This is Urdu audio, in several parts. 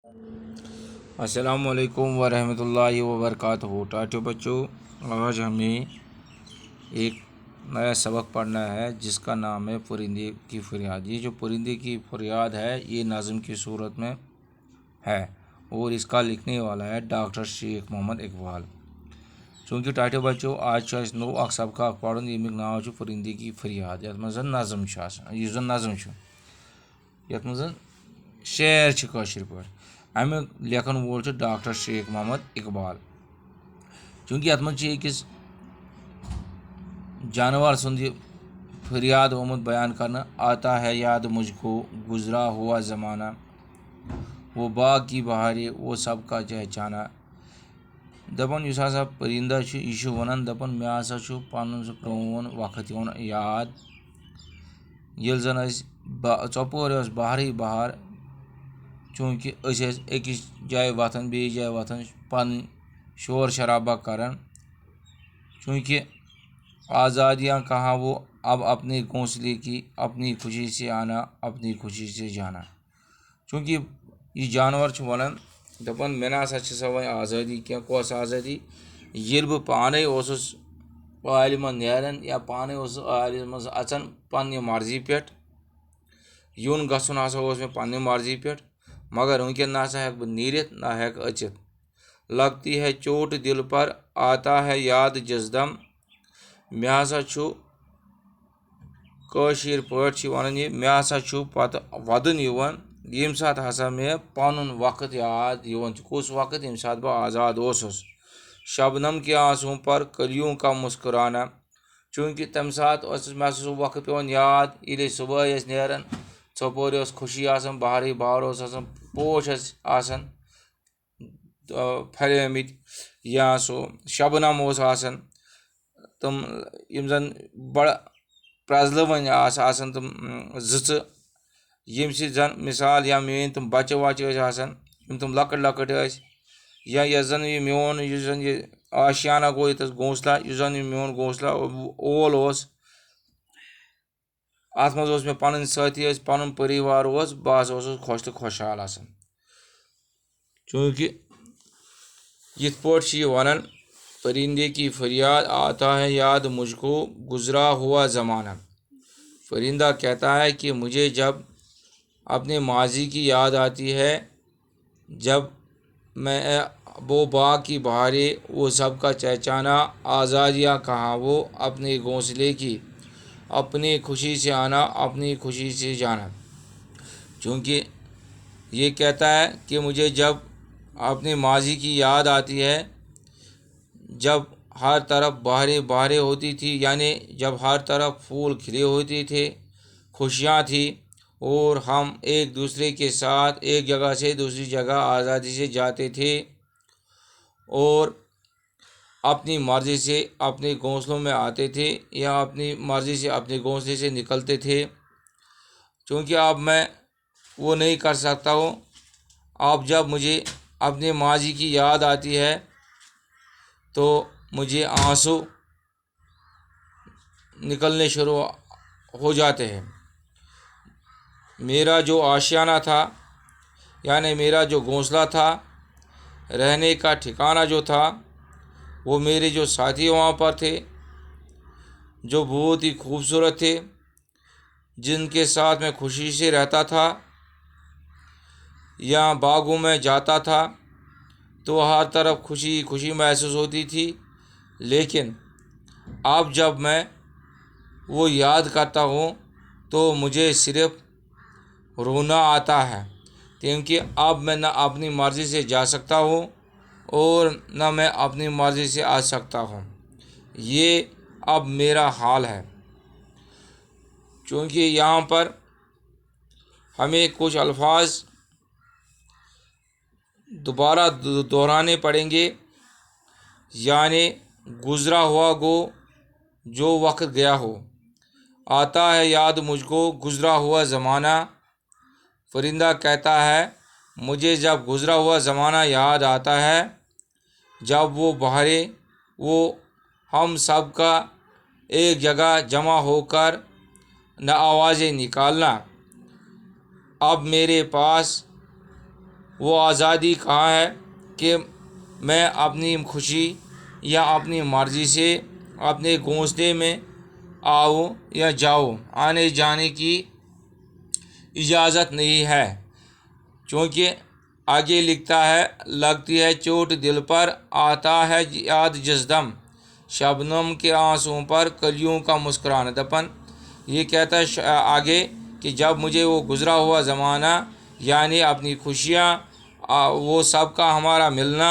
السلام علیکم ورحمۃ اللہ وبرکاتہ۔ ٹاٹو بچوں، آج ہمیں ایک نیا سبق پڑھنا ہے جس کا نام ہے پرندے کی فریاد۔ یہ جو پرندے کی فریاد ہے یہ نظم کی صورت میں ہے اور اس کا لکھنے والا ہے ڈاکٹر شیخ محمد اقبال۔ چونکہ ٹاٹو بچوں آج نو اخ سبق پڑھن یمیک ناو پرندے کی فریاد، یت مز نظم یہ زن نظم یت مز شعر کاشر پٲٹھۍ۔ امیک لیکھن وول ڈاکٹر شیخ محمد اقبال۔ چونکہ یت مز أکس جانور سند فریاد آمت بیان کرنا، آتا ہے یاد مجھ کو گزرا ہوا زمانہ، وہ باغ کی بہاریں وہ سب کا چہچانا۔ دپان یس ہسا پرندہ یہ ونان دپان مے ہسا پنن سہ پرون وقت یوان یاد ییٚلہِ زن ژۄپٲرۍ ٲس بہارٕے بہار، چونکہ أکِس جایہِ وتھان بیٚیِس جایہِ وتھان پنٕنۍ شور شرابہ کران، چونکہ آزادیاں کہاں وہ اب اپنے گھونسلے کی اپنی خوشی سے آنا اپنی خوشی سے جانا۔ چونکہ یہ جانور ونان دپان مے نسا چھ سا وۄنۍ آزادی کینٛہہ، کۄس آزادی؟ ییٚلہِ بہٕ پانے اوسُس عالہِ منٛز نیران یا پانے اوسُس عالہِ منٛز اژان پننہِ مرضی پٮ۪ٹھ، یُن گژھُن ہسا اوس مےٚ پننہِ مرضی پٮ۪ٹھ، مگر وٕنکٮ۪ن نہ ہسا ہٮ۪کہٕ بہٕ نیٖرِتھ نہ ہٮ۪کہٕ أژِتھ۔ لگتی ہے چوٹ دل پر آتا ہے یاد جس دم، مےٚ ہسا چھُ کٲشِر پٲٹھۍ چھِ ونان یہِ مےٚ ہسا چھُ پتہٕ ودُن یِوان ییٚمہِ ساتہٕ ہسا مےٚ پنُن وقت یاد یِوان چھُ۔ کُس وقت؟ ییٚمہِ ساتہٕ بہٕ آزاد اوسُس۔ شبنم کے آنسوؤں پر کلیوں کا مسکرانا، چونکہ تمہِ ساتہٕ اوس مےٚ ہسا سُہ وقت پیوان یاد ییٚلہِ أسۍ صبحٲے ٲسۍ نیران، ژۄپٲرۍ ٲس خوشی آسان، بہارٕے بہار اوس آسان، پوش ٲسۍ آسان پھلیمٕتۍ، یا سُہ شبنم اوس آسان، تِم یِم زن بڑٕ پرٛزلوٕنۍ آسان تِم زٕژٕ، ییٚمہِ سۭتۍ زن مثال یا میٲنۍ تِم بچہِ وچہِ ٲسۍ آسان یِم تِم لۄکٕٹۍ لۄکٕٹۍ ٲسۍ، یا یۄس زن یہِ میون یُس زن یہِ آشیانہ گوٚو ییٚتٮ۪س گھونسلہ، یُس زن یہِ میون گھونسلہ اول اوس، اتھ منٛز اوس مےٚ پنٕنۍ سٲتھی ٲسۍ پنُن پٔریوار اوس، بہٕ ہسا اوسُس خۄش تہٕ خۄشحال آسان۔ چونکہ یِتھ پٲٹھۍ چھِ یہِ ونان پرندے کی فریاد آتا ہے یاد مجھ کو گزرا ہوا زمانہ۔ پرندہ کہتا ہے کہ مجھے جب اپنے ماضی کی یاد آتی ہے، جب میں وہ باغ کی بہاریں وہ سب کا چہچانا، آزادیاں کہاں وہ اپنے گھونسلے کی اپنی خوشی سے آنا اپنی خوشی سے جانا۔ چونکہ یہ کہتا ہے کہ مجھے جب اپنے ماضی کی یاد آتی ہے، جب ہر طرف بہاریں بہاریں ہوتی تھی، یعنی جب ہر طرف پھول کھلے ہوتے تھے، خوشیاں تھیں، اور ہم ایک دوسرے کے ساتھ ایک جگہ سے دوسری جگہ آزادی سے جاتے تھے اور اپنی مرضی سے اپنے گھونسلوں میں آتے تھے یا اپنی مرضی سے اپنے گھونسلے سے نکلتے تھے۔ چونکہ اب میں وہ نہیں کر سکتا ہوں۔ اب جب مجھے اپنے ماضی کی یاد آتی ہے تو مجھے آنسو نکلنے شروع ہو جاتے ہیں۔ میرا جو آشیانہ تھا، یعنی میرا جو گھونسلہ تھا، رہنے کا ٹھکانہ جو تھا، وہ میرے جو ساتھی وہاں پر تھے جو بہت ہی خوبصورت تھے، جن کے ساتھ میں خوشی سے رہتا تھا یا باغوں میں جاتا تھا تو ہر طرف خوشی خوشی محسوس ہوتی تھی۔ لیکن اب جب میں وہ یاد کرتا ہوں تو مجھے صرف رونا آتا ہے، کیونکہ اب میں نہ اپنی مرضی سے جا سکتا ہوں اور نہ میں اپنی مرضی سے آ سکتا ہوں۔ یہ اب میرا حال ہے۔ چونکہ یہاں پر ہمیں کچھ الفاظ دوبارہ دہرانے پڑیں گے، یعنی گزرا ہوا گو جو وقت گیا ہو، آتا ہے یاد مجھ کو گزرا ہوا زمانہ۔ پرندہ کہتا ہے مجھے جب گزرا ہوا زمانہ یاد آتا ہے، جب وہ بہاریں وہ ہم سب کا ایک جگہ جمع ہو کر نہ آوازیں نکالنا۔ اب میرے پاس وہ آزادی کہاں ہے کہ میں اپنی خوشی یا اپنی مرضی سے اپنے گھونسلے میں آؤں یا جاؤں، آنے جانے کی اجازت نہیں ہے۔ چونکہ آگے لکھتا ہے، لگتی ہے چوٹ دل پر، آتا ہے یاد جس دم، شبنم کے آنسوؤں پر کلیوں کا مسکرانا۔ دپن یہ کہتا ہے آگے کہ جب مجھے وہ گزرا ہوا زمانہ، یعنی اپنی خوشیاں، وہ سب کا ہمارا ملنا،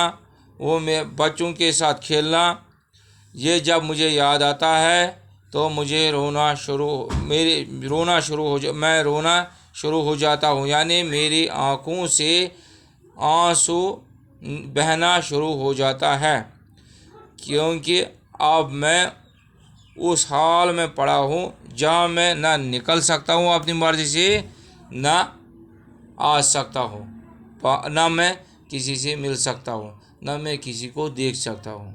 وہ بچوں کے ساتھ کھیلنا، یہ جب مجھے یاد آتا ہے تو مجھے میں رونا شروع ہو جاتا ہوں، یعنی میری آنکھوں سے آنسو بہنا شروع ہو جاتا ہے، کیونکہ اب میں اس حال میں پڑا ہوں جہاں میں نہ نکل سکتا ہوں اپنی مرضی سے، نہ آ سکتا ہوں، نہ میں کسی سے مل سکتا ہوں، نہ میں کسی کو دیکھ سکتا ہوں۔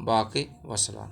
باقی وسلام۔